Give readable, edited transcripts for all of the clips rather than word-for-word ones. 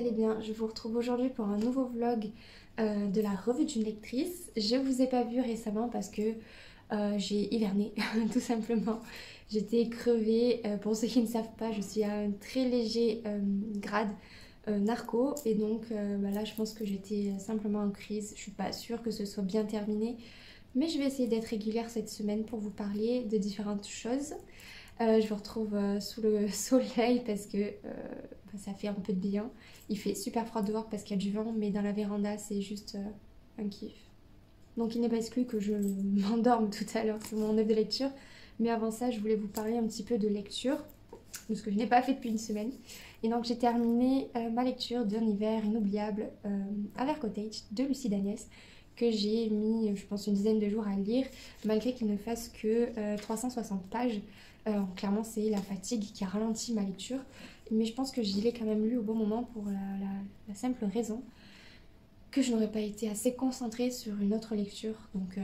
allez bien. Je vous retrouve aujourd'hui pour un nouveau vlog de la revue d'une lectrice. Je vous ai pas vu récemment parce que j'ai hiverné tout simplement. J'étais crevée. Pour ceux qui ne savent pas, je suis à un très léger grade narco et donc là je pense que j'étais simplement en crise. Je suis pas sûre que ce soit bien terminé, mais je vais essayer d'être régulière cette semaine pour vous parler de différentes choses. Je vous retrouve sous le soleil parce que ça fait un peu de bien. Il fait super froid dehors parce qu'il y a du vent, mais dans la véranda c'est juste un kiff. Donc il n'est pas exclu que je m'endorme tout à l'heure sur mon œuvre de lecture. Mais avant ça, je voulais vous parler un petit peu de lecture, de ce que je n'ai pas fait depuis une semaine. Et donc j'ai terminé ma lecture d'un hiver inoubliable, Aver Cottage de Lucie Dagnès, que j'ai mis, je pense, une dizaine de jours à lire, malgré qu'il ne fasse que 360 pages. Clairement, c'est la fatigue qui a ralenti ma lecture. Mais je pense que je l'ai quand même lu au bon moment pour la simple raison que je n'aurais pas été assez concentrée sur une autre lecture. Donc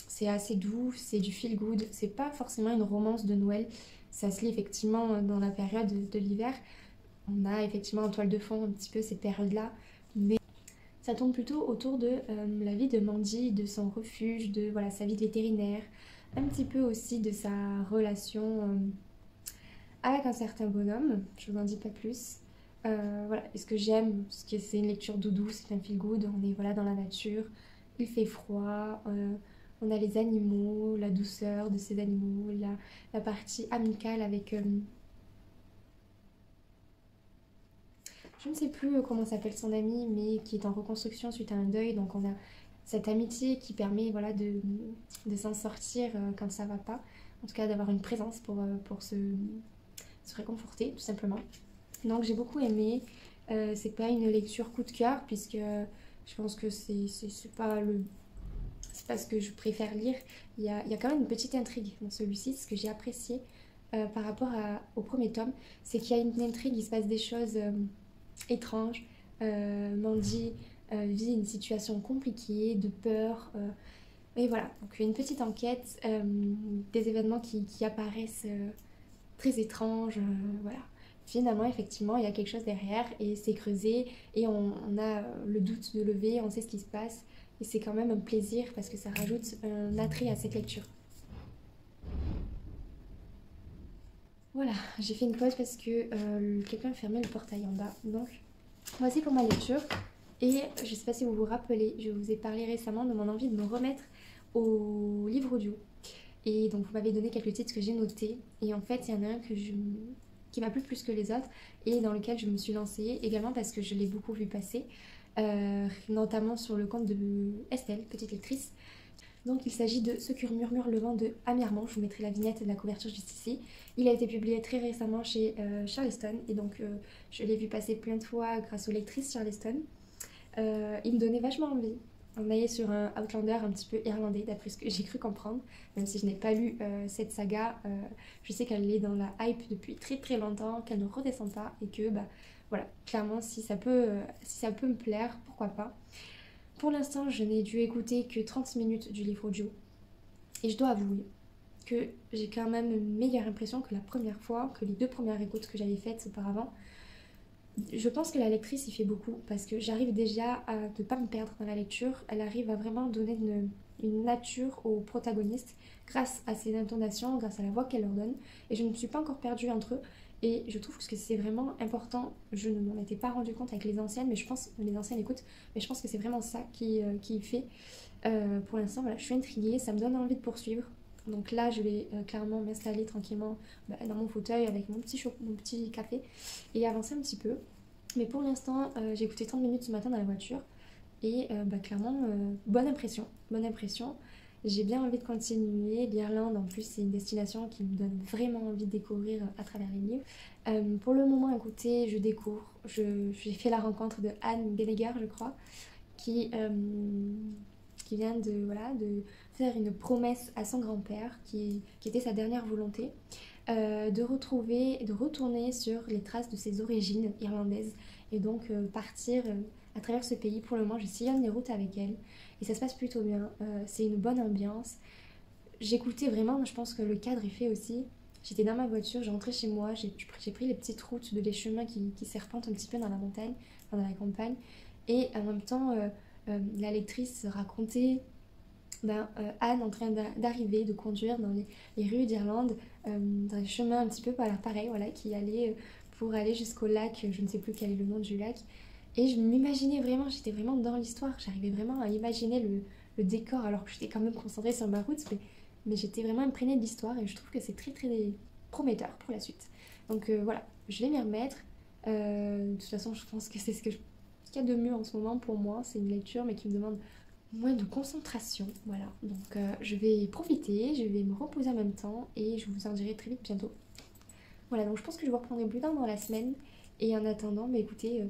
c'est assez doux, c'est du feel good, c'est pas forcément une romance de Noël. Ça se lit effectivement dans la période de l'hiver. On a effectivement en toile de fond un petit peu ces périodes-là, mais ça tourne plutôt autour de la vie de Mandy, de son refuge, de voilà, sa vie de vétérinaire, un petit peu aussi de sa relation avec un certain bonhomme, je vous en dis pas plus. Voilà, et ce que j'aime, c'est une lecture doudou, c'est un feel good, on est voilà, dans la nature, il fait froid, on a les animaux, la douceur de ces animaux, la partie amicale avec... je ne sais plus comment s'appelle son ami, mais qui est en reconstruction suite à un deuil, donc on a cette amitié qui permet voilà, de s'en sortir quand ça va pas, en tout cas d'avoir une présence pour se réconforter tout simplement. Donc j'ai beaucoup aimé. C'est pas une lecture coup de cœur puisque je pense que c'est pas ce que je préfère lire. Il y a quand même une petite intrigue dans celui-ci. Ce que j'ai apprécié par rapport au premier tome, c'est qu'il y a une intrigue, il se passe des choses étranges. Mandy vit une situation compliquée, de peur. Et voilà, donc il y a une petite enquête, des événements qui apparaissent très étranges. Voilà. Finalement, effectivement, il y a quelque chose derrière et c'est creusé et on a le doute de lever, on sait ce qui se passe et c'est quand même un plaisir parce que ça rajoute un attrait à cette lecture. Voilà, j'ai fait une pause parce que quelqu'un fermait le portail en bas. Donc, voici pour ma lecture. Et je sais pas si vous vous rappelez, je vous ai parlé récemment de mon envie de me remettre au livre audio. Et donc vous m'avez donné quelques titres que j'ai notés. Et en fait, il y en a un qui m'a plu plus que les autres et dans lequel je me suis lancée également parce que je l'ai beaucoup vu passer, notamment sur le compte de Estelle, petite lectrice. Donc il s'agit de Ce que murmure le vent de Amèrement. Je vous mettrai la vignette de la couverture juste ici. Il a été publié très récemment chez Charleston et donc je l'ai vu passer plein de fois grâce aux lectrices Charleston. Il me donnait vachement envie. On est sur un Outlander un petit peu irlandais, d'après ce que j'ai cru comprendre. Même si je n'ai pas lu cette saga, je sais qu'elle est dans la hype depuis très très longtemps, qu'elle ne redescend pas et que, bah, voilà, clairement, si ça peut me plaire, pourquoi pas. Pour l'instant, je n'ai dû écouter que 30 minutes du livre audio. Et je dois avouer que j'ai quand même une meilleure impression que la première fois, que les deux premières écoutes que j'avais faites auparavant. Je pense que la lectrice y fait beaucoup parce que j'arrive déjà à ne pas me perdre dans la lecture. Elle arrive à vraiment donner une nature aux protagonistes grâce à ses intonations, grâce à la voix qu'elle leur donne. Et je ne me suis pas encore perdue entre eux. Et je trouve que c'est vraiment important. Je ne m'en étais pas rendu compte avec les anciennes, mais je pense les anciennes écoutes, mais je pense que c'est vraiment ça qui fait. Pour l'instant, voilà, je suis intriguée, ça me donne envie de poursuivre. Donc là, je vais clairement m'installer tranquillement dans mon fauteuil avec mon petit café et avancer un petit peu. Mais pour l'instant, j'ai écouté 30 minutes ce matin dans la voiture et clairement, bonne impression. Bonne impression. J'ai bien envie de continuer. L'Irlande, en plus, c'est une destination qui me donne vraiment envie de découvrir à travers les livres. Pour le moment, écoutez, je découvre. J'ai fait la rencontre de Anne Gallagher, je crois, qui vient de faire une promesse à son grand-père, qui était sa dernière volonté, de retourner sur les traces de ses origines irlandaises et donc partir à travers ce pays. Pour le moment, je sillonne les routes avec elle et ça se passe plutôt bien. C'est une bonne ambiance. J'écoutais vraiment, je pense que le cadre est fait aussi. J'étais dans ma voiture, je rentrais chez moi, j'ai pris les petites routes les chemins qui serpentent un petit peu dans la montagne. enfin, dans la campagne. Et en même temps, la lectrice racontait Anne en train d'arriver, de conduire dans les rues d'Irlande, dans les chemins un petit peu pareil, voilà, qui allait pour aller jusqu'au lac, je ne sais plus quel est le nom du lac. Et je m'imaginais vraiment, j'étais vraiment dans l'histoire, j'arrivais vraiment à imaginer le décor, alors que j'étais quand même concentrée sur ma route, mais j'étais vraiment imprégnée de l'histoire et je trouve que c'est très très prometteur pour la suite. Donc voilà, je vais m'y remettre. De toute façon, je pense que c'est ce qu'il y a de mieux en ce moment pour moi, c'est une lecture mais qui me demande moins de concentration, voilà. Donc je vais profiter, je vais me reposer en même temps et je vous en dirai très vite bientôt. Voilà, donc je pense que je vous reprendrai plus tard dans la semaine. Et en attendant, écoutez,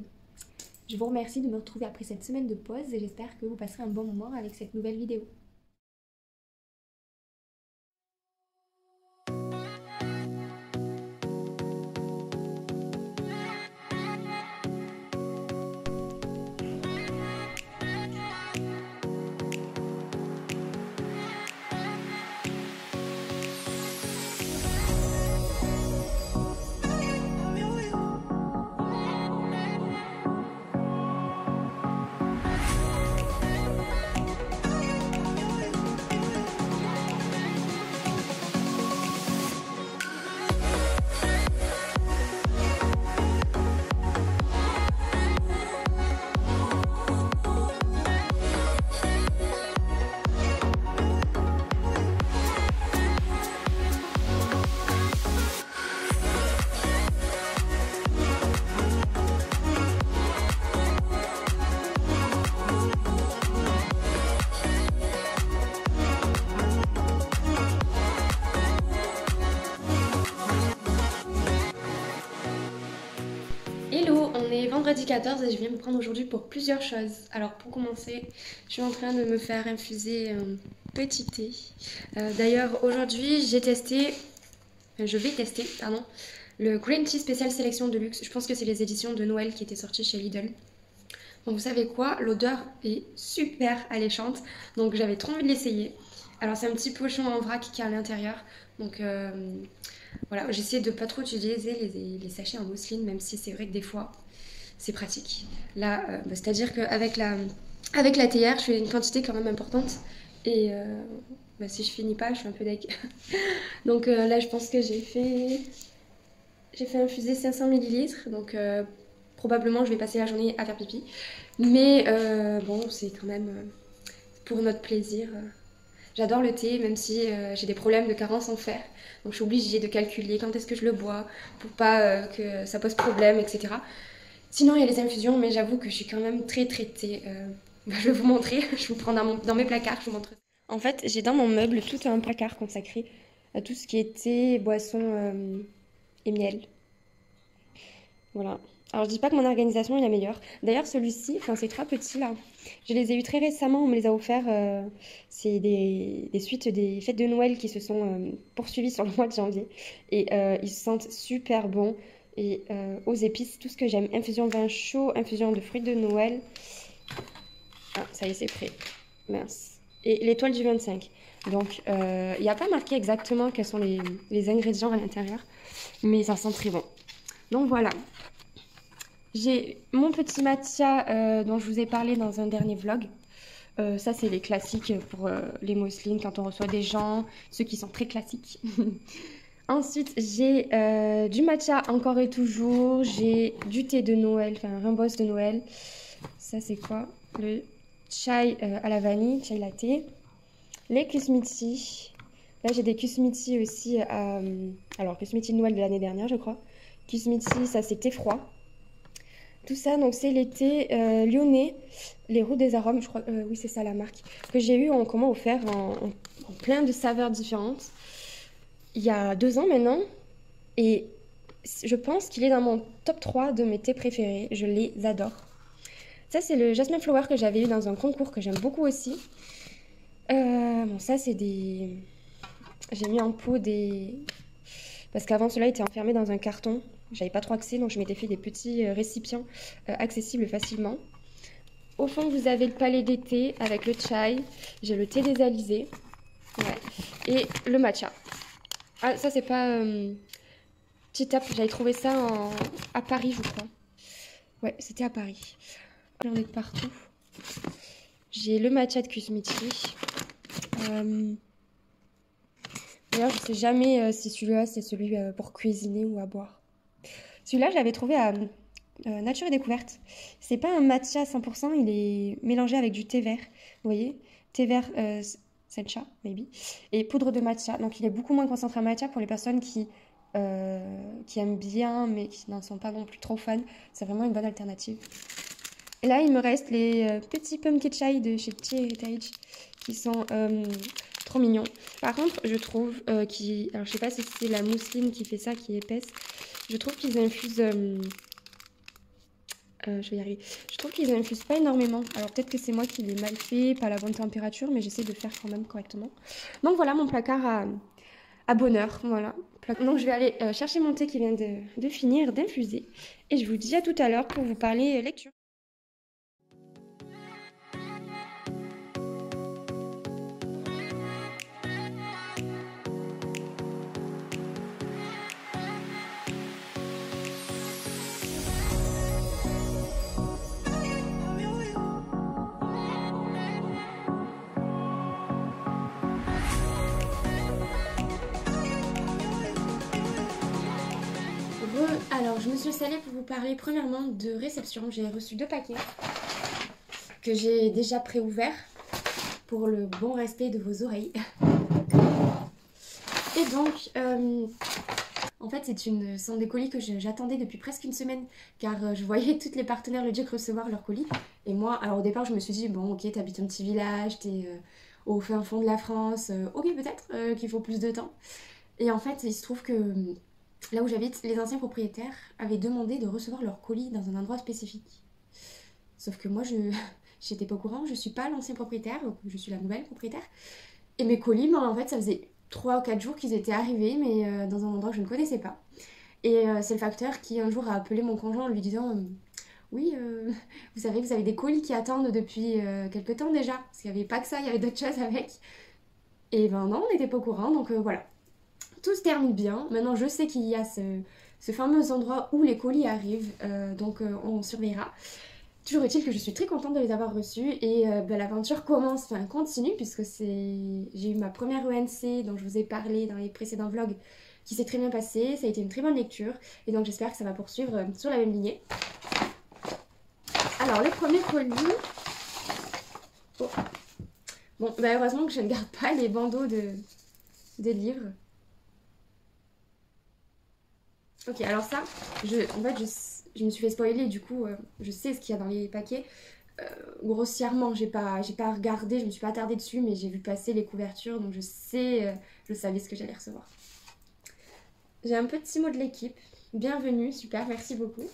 je vous remercie de me retrouver après cette semaine de pause et j'espère que vous passerez un bon moment avec cette nouvelle vidéo. Hello, on est vendredi 14 et je viens me prendre aujourd'hui pour plusieurs choses. Alors pour commencer, je suis en train de me faire infuser un petit thé. D'ailleurs aujourd'hui je vais tester, le Green Tea Spécial Sélection de Luxe. Je pense que c'est les éditions de Noël qui étaient sorties chez Lidl. Donc vous savez quoi, l'odeur est super alléchante, donc j'avais trop envie de l'essayer. Alors c'est un petit pochon en vrac qui est à l'intérieur, donc voilà, j'essaie de pas trop utiliser les sachets en mousseline, même si c'est vrai que des fois c'est pratique. Là, c'est-à-dire qu'avec avec la théière, je fais une quantité quand même importante et si je finis pas, je suis un peu deg. Donc là, je pense que j'ai fait infuser 500 ml, donc probablement je vais passer la journée à faire pipi. Mais bon, c'est quand même pour notre plaisir. J'adore le thé, même si j'ai des problèmes de carence en fer. Donc je suis obligée de calculer quand est-ce que je le bois pour pas que ça pose problème, etc. Sinon, il y a les infusions, mais j'avoue que je suis quand même très thé. Je vais vous montrer, je vous prends dans mes placards, je vous montre. En fait, j'ai dans mon meuble tout un placard consacré à tout ce qui est thé, boissons et miel. Voilà. Alors je dis pas que mon organisation est la meilleure. D'ailleurs celui-ci, c'est très petit là. Je les ai eus très récemment, on me les a offerts. C'est des suites des fêtes de Noël qui se sont poursuivies sur le mois de janvier. Et ils sentent super bons. Et aux épices, tout ce que j'aime. Infusion vin chaud, infusion de fruits de Noël. Ah, ça y est, c'est prêt. Mince. Et l'étoile du 25. Donc il n'y a pas marqué exactement quels sont les ingrédients à l'intérieur. Mais ça sent très bon. Donc voilà. J'ai mon petit matcha dont je vous ai parlé dans un dernier vlog. Ça, c'est les classiques pour les mousselines quand on reçoit des gens, ceux qui sont très classiques. Ensuite, j'ai du matcha encore et toujours. J'ai du thé de Noël, enfin un rimbosse de Noël. Ça, c'est quoi? Le chai à la vanille, chai latte. Les kusmiti. Là, j'ai des kusmiti aussi. Alors, kusmiti de Noël de l'année dernière, je crois. Kusmiti, ça, c'est thé froid. Tout ça, donc c'est les thés lyonnais, les routes des arômes, je crois, oui c'est ça la marque, que j'ai eu comment offert en plein de saveurs différentes il y a 2 ans maintenant. Et je pense qu'il est dans mon top 3 de mes thés préférés, je les adore. Ça c'est le Jasmine Flower que j'avais eu dans un concours que j'aime beaucoup aussi. Bon ça c'est des... J'ai mis en pot des... Parce qu'avant cela était enfermé dans un carton. J'avais pas trop accès, donc je m'étais fait des petits récipients accessibles facilement. Au fond, vous avez le palais des thés avec le chai. J'ai le thé des alizés. Ouais. Et le matcha. Ah, ça, c'est pas... Petit tap, j'avais trouvé ça à Paris, je crois. Ouais, c'était à Paris. J'en ai de partout. J'ai le matcha de Kusmiti. D'ailleurs, je sais jamais si celui-là, c'est celui pour cuisiner ou à boire. Celui-là, je l'avais trouvé à Nature et Découverte. C'est pas un matcha à 100%, il est mélangé avec du thé vert. Vous voyez? Thé vert sencha, maybe. Et poudre de matcha. Donc, il est beaucoup moins concentré en matcha pour les personnes qui aiment bien, mais qui n'en sont pas non plus trop fans. C'est vraiment une bonne alternative. Et là, il me reste les petits pumpkin chai de chez Tea Heritage qui sont trop mignons. Par contre, je trouve alors, je sais pas si c'est la mousseline qui fait ça, qui est épaisse. Je trouve qu'ils infusent... je vais y arriver. Je trouve qu'ils infusent pas énormément. Alors peut-être que c'est moi qui l'ai mal fait, pas à la bonne température, mais j'essaie de faire quand même correctement. Donc voilà mon placard à bonheur. Voilà. Donc je vais aller chercher mon thé qui vient de finir d'infuser. Et je vous dis à tout à l'heure pour vous parler lecture. Alors, je me suis installée pour vous parler premièrement de réception. J'ai reçu 2 paquets que j'ai déjà préouverts pour le bon respect de vos oreilles. Et donc, en fait, ce sont des colis que j'attendais depuis presque une semaine car je voyais toutes les partenaires le dire recevoir leurs colis. Et moi, alors au départ, je me suis dit, bon, ok, t'habites un petit village, t'es au fin fond de la France, ok, peut-être qu'il faut plus de temps. Et en fait, il se trouve que là où j'habite, les anciens propriétaires avaient demandé de recevoir leurs colis dans un endroit spécifique. Sauf que moi, j'étais pas au courant, je suis pas l'ancien propriétaire, je suis la nouvelle propriétaire. Et mes colis, en fait, ça faisait 3 ou 4 jours qu'ils étaient arrivés, mais dans un endroit que je ne connaissais pas. Et c'est le facteur qui un jour a appelé mon conjoint en lui disant oui, vous savez, vous avez des colis qui attendent depuis quelques temps déjà. Parce qu'il n'y avait pas que ça, il y avait d'autres choses avec. Et ben non, on n'était pas au courant, donc voilà. Tout se termine bien. Maintenant, je sais qu'il y a ce fameux endroit où les colis arrivent, donc on surveillera. Toujours est-il que je suis très contente de les avoir reçus et l'aventure continue puisque j'ai eu ma première ENC dont je vous ai parlé dans les précédents vlogs qui s'est très bien passée. Ça a été une très bonne lecture et donc j'espère que ça va poursuivre sur la même lignée. Alors, les premiers colis... Oh. Bon, heureusement que je ne garde pas les bandeaux des livres. Ok, alors ça, en fait, je me suis fait spoiler, du coup, je sais ce qu'il y a dans les paquets. Grossièrement, j'ai pas regardé, je me suis pas attardée dessus, mais j'ai vu passer les couvertures, donc je savais ce que j'allais recevoir. J'ai un petit mot de l'équipe. Bienvenue, super, merci beaucoup.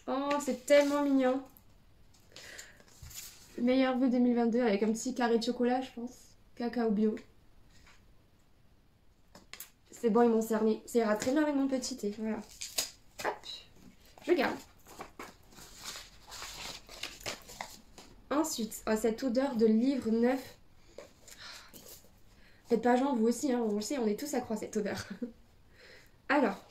Oh, c'est tellement mignon. Meilleur vœu 2022 avec un petit carré de chocolat, je pense. Cacao bio. C'est bon, ils m'ont cerné. Ça ira très bien avec mon petit thé. Voilà. Hop. Je garde. Ensuite, cette odeur de livre neuf. Faites pas genre, vous aussi, hein, on le sait, on est tous accro à cette odeur. Alors,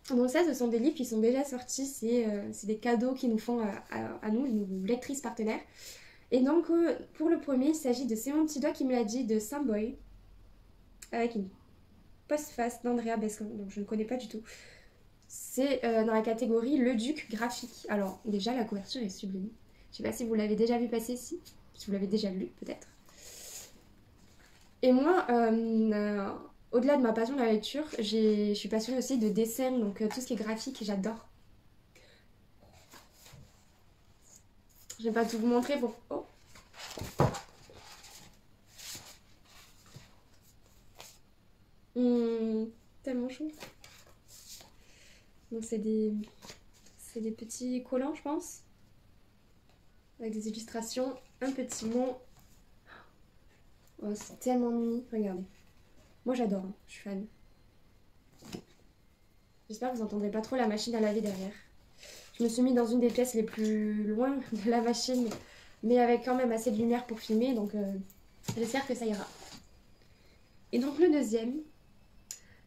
donc ça, ce sont des livres qui sont déjà sortis. C'est des cadeaux qu'ils nous font à nous, nos lectrices partenaires. Et donc, pour le premier, il s'agit de C'est mon petit doigt qui me l'a dit de Samboy. Avec une postface d'Andrea Bescon, donc je ne connais pas du tout. C'est dans la catégorie Le Duc graphique. Alors déjà la couverture est sublime. Je sais pas si vous l'avez déjà vu passer ici, si vous l'avez déjà lu peut-être. Et moi, au-delà de ma passion de la lecture, je suis passionnée aussi de dessin, donc tout ce qui est graphique, j'adore. Je vais pas tout vous montrer pour... Oh. Tellement chou. Donc c'est des petits collants, je pense, avec des illustrations, un petit mot. Oh, c'est tellement mimi, regardez. Moi j'adore, hein. Je suis fan. J'espère que vous n'entendrez pas trop la machine à laver derrière. Je me suis mis dans une des pièces les plus loin de la machine, mais avec quand même assez de lumière pour filmer, donc j'espère que ça ira. Et donc le deuxième,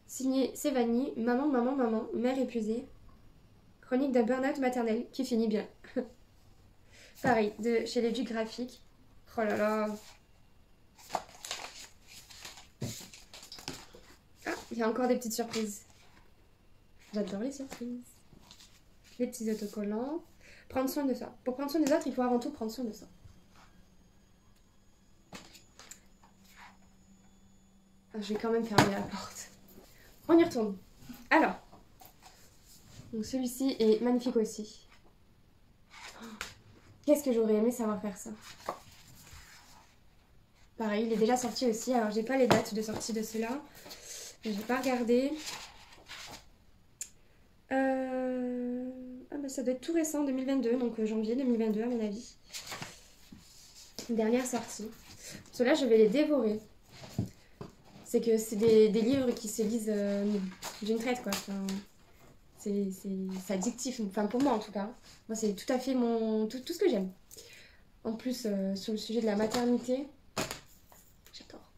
Signé Sévanie, maman, maman, maman, mère épuisée. Chronique d'un burn-out maternel qui finit bien. Pareil, de chez les Ducs Graphiques. Oh là là. Ah, il y a encore des petites surprises. J'adore les surprises. Les petits autocollants. Prendre soin de soi. Pour prendre soin des autres, il faut avant tout prendre soin de soi. Ah, je vais quand même fermer la porte. On y retourne. Alors. Donc celui-ci est magnifique aussi. Qu'est-ce que j'aurais aimé savoir faire ça. Pareil, il est déjà sorti aussi. Alors, j'ai pas les dates de sortie de ceux-là. J'ai pas regardé. Ah bah ça doit être tout récent, 2022, donc janvier 2022 à mon avis. Dernière sortie. Ceux-là, je vais les dévorer. C'est que c'est des livres qui se lisent d'une traite, quoi. Enfin, c'est addictif, enfin pour moi en tout cas. Moi, c'est tout à fait tout ce que j'aime. En plus, sur le sujet de la maternité, j'adore.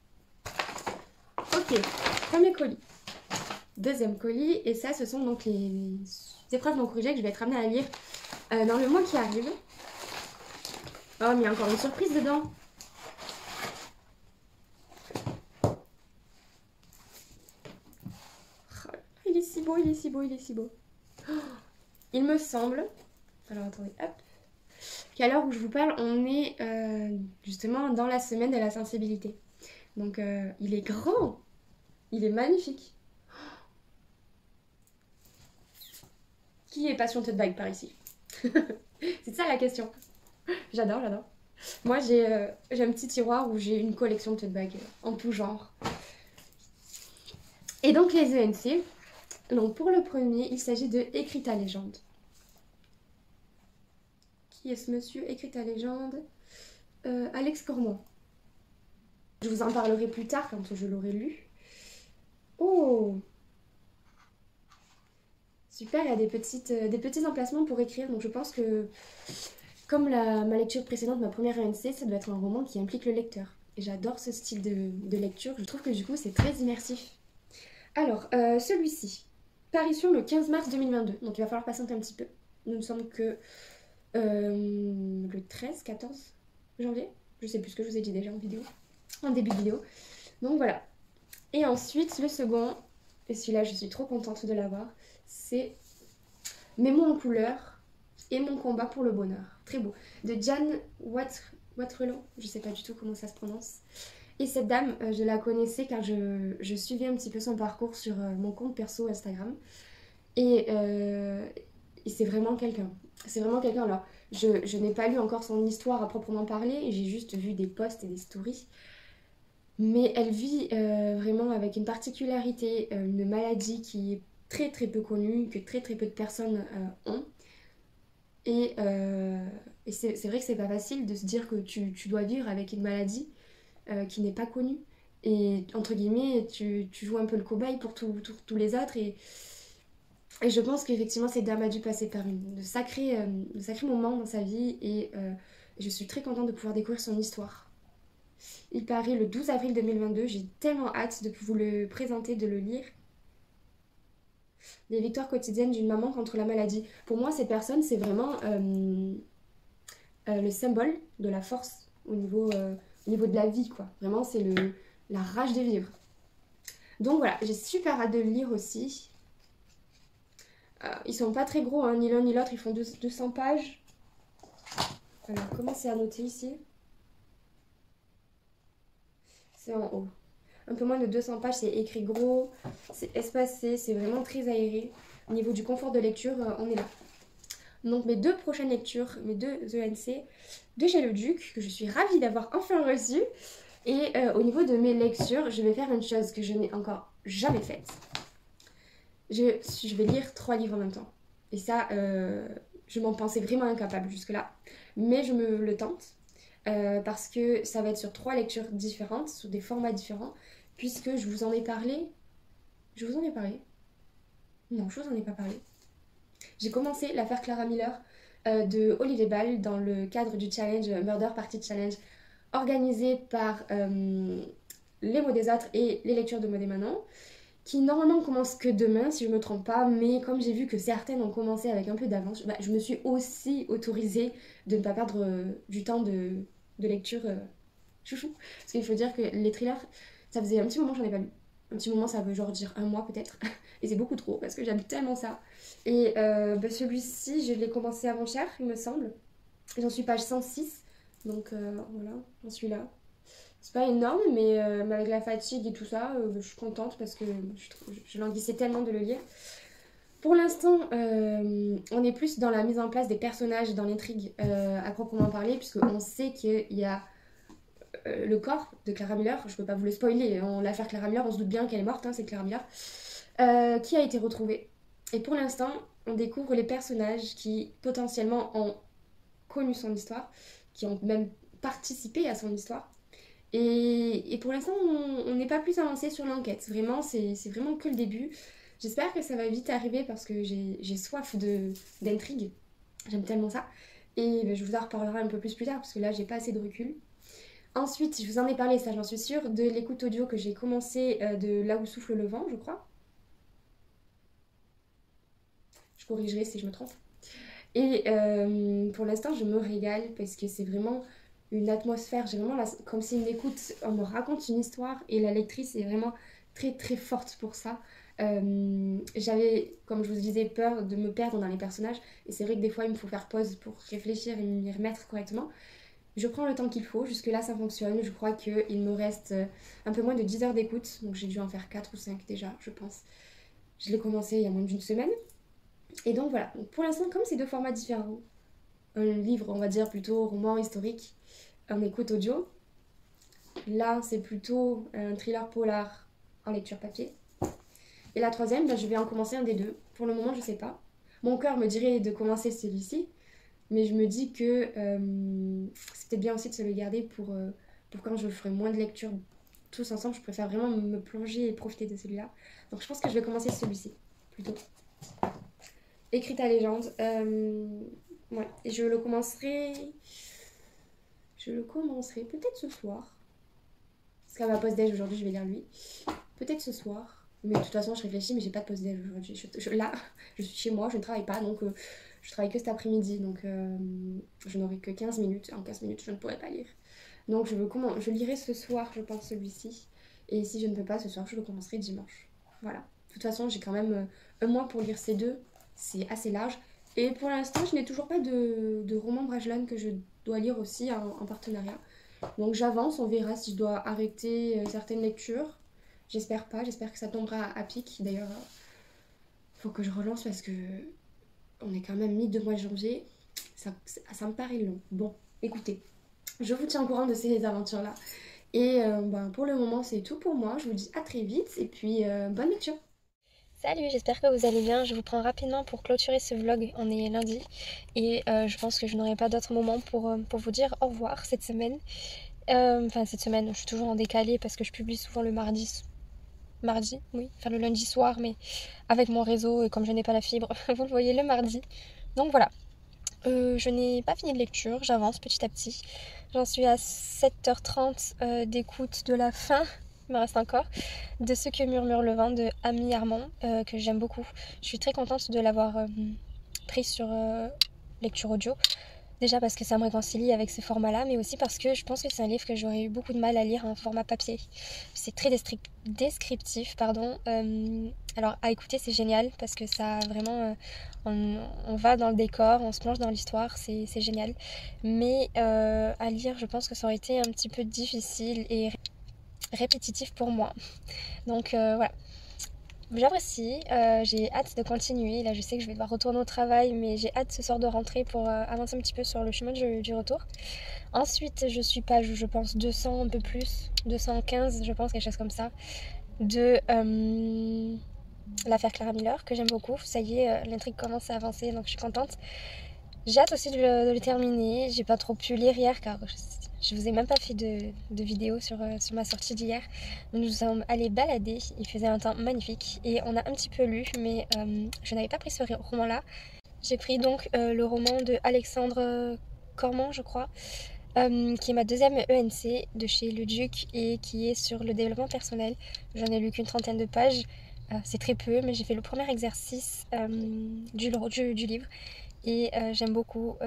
Ok, premier colis. Deuxième colis, et ça, ce sont donc les épreuves non corrigées que je vais être amenée à lire dans le mois qui arrive. Oh, mais il y a encore une surprise dedans. Oh, il est si beau, il est si beau, il est si beau. Oh, il me semble, alors attendez, hop, qu'à l'heure où je vous parle, on est justement dans la semaine de la sensibilité. Donc il est grand, il est magnifique. Qui est passion tote bag par ici? C'est ça la question. J'adore, j'adore. Moi j'ai un petit tiroir où j'ai une collection de tote bags en tout genre. Et donc les ENC, donc pour le premier, il s'agit de Écris ta légende. Qui est ce monsieur? Écris ta légende. Alex Cormont. Je vous en parlerai plus tard quand je l'aurai lu. Oh! Super, il y a des petits emplacements pour écrire, donc je pense que, comme ma lecture précédente, ma première ENC, ça doit être un roman qui implique le lecteur. Et j'adore ce style de lecture, je trouve que du coup c'est très immersif. Alors, celui-ci, parution le 15 mars 2022, donc il va falloir patienter un petit peu. Nous ne sommes que le 14 janvier, je sais plus ce que je vous ai dit déjà en début de vidéo. Donc voilà. Et ensuite, le second, et celui-là je suis trop contente de l'avoir, c'est Mes mots en couleur et mon combat pour le bonheur. Très beau. De Diane Watrelot, je sais pas du tout comment ça se prononce. Et cette dame, je la connaissais car je suivais un petit peu son parcours sur mon compte perso Instagram. Et c'est vraiment quelqu'un. C'est vraiment quelqu'un. Alors, je n'ai pas lu encore son histoire à proprement parler, j'ai juste vu des posts et des stories. Mais elle vit vraiment avec une particularité, une maladie qui est très très peu connue, que très très peu de personnes ont. Et c'est vrai que c'est pas facile de se dire que tu dois vivre avec une maladie qui n'est pas connue. Et entre guillemets, tu joues un peu le cobaye pour tous les autres. Et je pense qu'effectivement, cette dame a dû passer par de sacrés moments dans sa vie. Et je suis très contente de pouvoir découvrir son histoire. Il paraît le 12 avril 2022. J'ai tellement hâte de vous le présenter, de le lire. Les victoires quotidiennes d'une maman contre la maladie. Pour moi, cette personne, c'est vraiment le symbole de la force au niveau de la vie, quoi. Vraiment, c'est la rage de vivre. Donc voilà, j'ai super hâte de le lire aussi. Ils sont pas très gros, hein, ni l'un ni l'autre, ils font 200 pages. Alors, comment c'est à noter ici? C'est en haut. Un peu moins de 200 pages, c'est écrit gros, c'est espacé, c'est vraiment très aéré. Au niveau du confort de lecture, on est là. Donc mes deux prochaines lectures, mes deux ENC de chez le Duc, que je suis ravie d'avoir enfin reçues. Et au niveau de mes lectures, je vais faire une chose que je n'ai encore jamais faite. Je vais lire 3 livres en même temps. Et ça, je m'en pensais vraiment incapable jusque-là. Mais je me le tente. Parce que ça va être sur 3 lectures différentes, sur des formats différents. Puisque je vous en ai parlé. Je vous en ai parlé? Non, je vous en ai pas parlé. J'ai commencé l'affaire Clara Miller de Olivier Ball dans le cadre du challenge Murder Party Challenge organisé par Les mots des autres et les lectures de Maud et Manon, qui normalement commence que demain si je me trompe pas, mais comme j'ai vu que certaines ont commencé avec un peu d'avance, bah, je me suis aussi autorisée de ne pas perdre du temps de lecture chouchou. Parce qu'il faut dire que les thrillers, ça faisait un petit moment que j'en ai pas lu. Un petit moment, ça veut genre dire un mois peut-être. Et c'est beaucoup trop parce que j'aime tellement ça. Et bah, celui-ci, je l'ai commencé avant-hier, il me semble. J'en suis page 106. Donc voilà, j'en suis là. C'est pas énorme, mais avec la fatigue et tout ça, je suis contente parce que je languissais tellement de le lire. Pour l'instant, on est plus dans la mise en place des personnages dans l'intrigue à proprement parler, puisqu'on sait qu'il y a le corps de Clara Miller, je peux pas vous le spoiler, l'affaire Clara Miller, on se doute bien qu'elle est morte, hein, c'est Clara Miller, qui a été retrouvé. Et pour l'instant, on découvre les personnages qui potentiellement ont connu son histoire, qui ont même participé à son histoire. Et pour l'instant, on n'est pas plus avancé sur l'enquête. Vraiment, c'est vraiment que le début. J'espère que ça va vite arriver parce que j'ai soif d'intrigue. J'aime tellement ça. Et ben, je vous en reparlerai un peu plus tard parce que là, j'ai pas assez de recul. Ensuite, je vous en ai parlé, ça j'en suis sûre, de l'écoute audio que j'ai commencé de Là où souffle le vent, je crois. Je corrigerai si je me trompe. Et pour l'instant, je me régale parce que c'est vraiment une atmosphère. J'ai vraiment comme si une écoute, on me raconte une histoire et la lectrice est vraiment très très forte pour ça. J'avais, comme je vous disais, peur de me perdre dans les personnages. Et c'est vrai que des fois, il me faut faire pause pour réfléchir et m'y remettre correctement. Je prends le temps qu'il faut. Jusque-là, ça fonctionne. Je crois qu'il me reste un peu moins de 10 heures d'écoute. Donc j'ai dû en faire 4 ou 5 déjà, je pense. Je l'ai commencé il y a moins d'une semaine. Et donc voilà, donc pour l'instant, comme c'est deux formats différents, un livre, on va dire plutôt roman historique, en écoute audio. Là, c'est plutôt un thriller polar en lecture papier. Et la troisième, ben, je vais en commencer un des deux. Pour le moment, je sais pas. Mon cœur me dirait de commencer celui-ci, mais je me dis que c'est peut-être bien aussi de se le garder pour quand je ferai moins de lecture tous ensemble. Je préfère vraiment me plonger et profiter de celui-là. Donc je pense que je vais commencer celui-ci, plutôt. Écrite à légende. Ouais. Et je le commencerai. Je le commencerai peut-être ce soir. Parce qu'à ma pause déj aujourd'hui, je vais lire lui. Peut-être ce soir. Mais de toute façon, je réfléchis, mais j'ai pas de pause déj aujourd'hui. Là, je suis chez moi, je ne travaille pas, donc je travaille que cet après-midi. Donc je n'aurai que 15 minutes. En 15 minutes, je ne pourrai pas lire. Donc je lirai ce soir, je pense, celui-ci. Et si je ne peux pas ce soir, je le commencerai dimanche. Voilà. De toute façon, j'ai quand même un mois pour lire ces deux. C'est assez large. Et pour l'instant, je n'ai toujours pas de roman Brajlon que je dois lire aussi en partenariat. Donc j'avance, on verra si je dois arrêter certaines lectures. J'espère pas, j'espère que ça tombera à pic. D'ailleurs, faut que je relance parce que on est quand même mi-2 mois de janvier. Ça me paraît long. Bon, écoutez, je vous tiens au courant de ces aventures-là. Et ben, pour le moment, c'est tout pour moi. Je vous dis à très vite et puis bonne lecture. Salut, j'espère que vous allez bien. Je vous prends rapidement pour clôturer ce vlog. On est lundi et je pense que je n'aurai pas d'autre moment pour vous dire au revoir cette semaine. Enfin cette semaine, je suis toujours en décalé parce que je publie souvent le mardi. Mardi, oui, enfin le lundi soir, mais avec mon réseau et comme je n'ai pas la fibre, vous le voyez le mardi. Donc voilà, je n'ai pas fini de lecture, j'avance petit à petit. J'en suis à 7h30 d'écoute de la fin. Il me reste encore de Ce que murmure le vent de Amy Armand, que j'aime beaucoup. Je suis très contente de l'avoir prise sur lecture audio. Déjà parce que ça me réconcilie avec ce format-là, mais aussi parce que je pense que c'est un livre que j'aurais eu beaucoup de mal à lire en format papier. C'est très descriptif, pardon. Alors à écouter c'est génial parce que ça vraiment, on va dans le décor, on se plonge dans l'histoire, c'est génial. Mais à lire, je pense que ça aurait été un petit peu difficile et répétitif pour moi. Donc voilà. J'apprécie, j'ai hâte de continuer. Là, je sais que je vais devoir retourner au travail, mais j'ai hâte ce soir de rentrer pour avancer un petit peu sur le chemin du retour. Ensuite, je suis page, je pense, 200, un peu plus, 215, je pense, quelque chose comme ça, de l'affaire Clara Miller, que j'aime beaucoup. Ça y est, l'intrigue commence à avancer, donc je suis contente. J'ai hâte aussi de le terminer. J'ai pas trop pu lire hier car je vous ai même pas fait de vidéo sur ma sortie d'hier. Nous sommes allés balader, il faisait un temps magnifique et on a un petit peu lu, mais je n'avais pas pris ce roman-là. J'ai pris donc le roman de Alexandre Cormon, je crois, qui est ma deuxième ENC de chez Le Duc et qui est sur le développement personnel. J'en ai lu qu'une 30aine de pages, c'est très peu, mais j'ai fait le premier exercice du livre. Et j'aime beaucoup.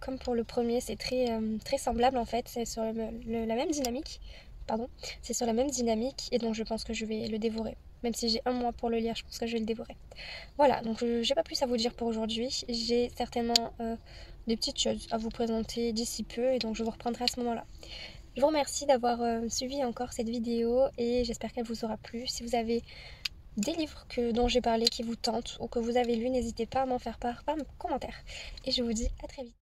Comme pour le premier, c'est très semblable en fait. C'est sur la même dynamique. Pardon. C'est sur la même dynamique. Et donc je pense que je vais le dévorer. Même si j'ai un mois pour le lire, je pense que je vais le dévorer. Voilà, donc j'ai pas plus à vous dire pour aujourd'hui. J'ai certainement des petites choses à vous présenter d'ici peu. Et donc je vous reprendrai à ce moment-là. Je vous remercie d'avoir suivi encore cette vidéo. Et j'espère qu'elle vous aura plu. Si vous avez des livres dont j'ai parlé qui vous tentent ou que vous avez lus, n'hésitez pas à m'en faire part par commentaire. Et je vous dis à très vite.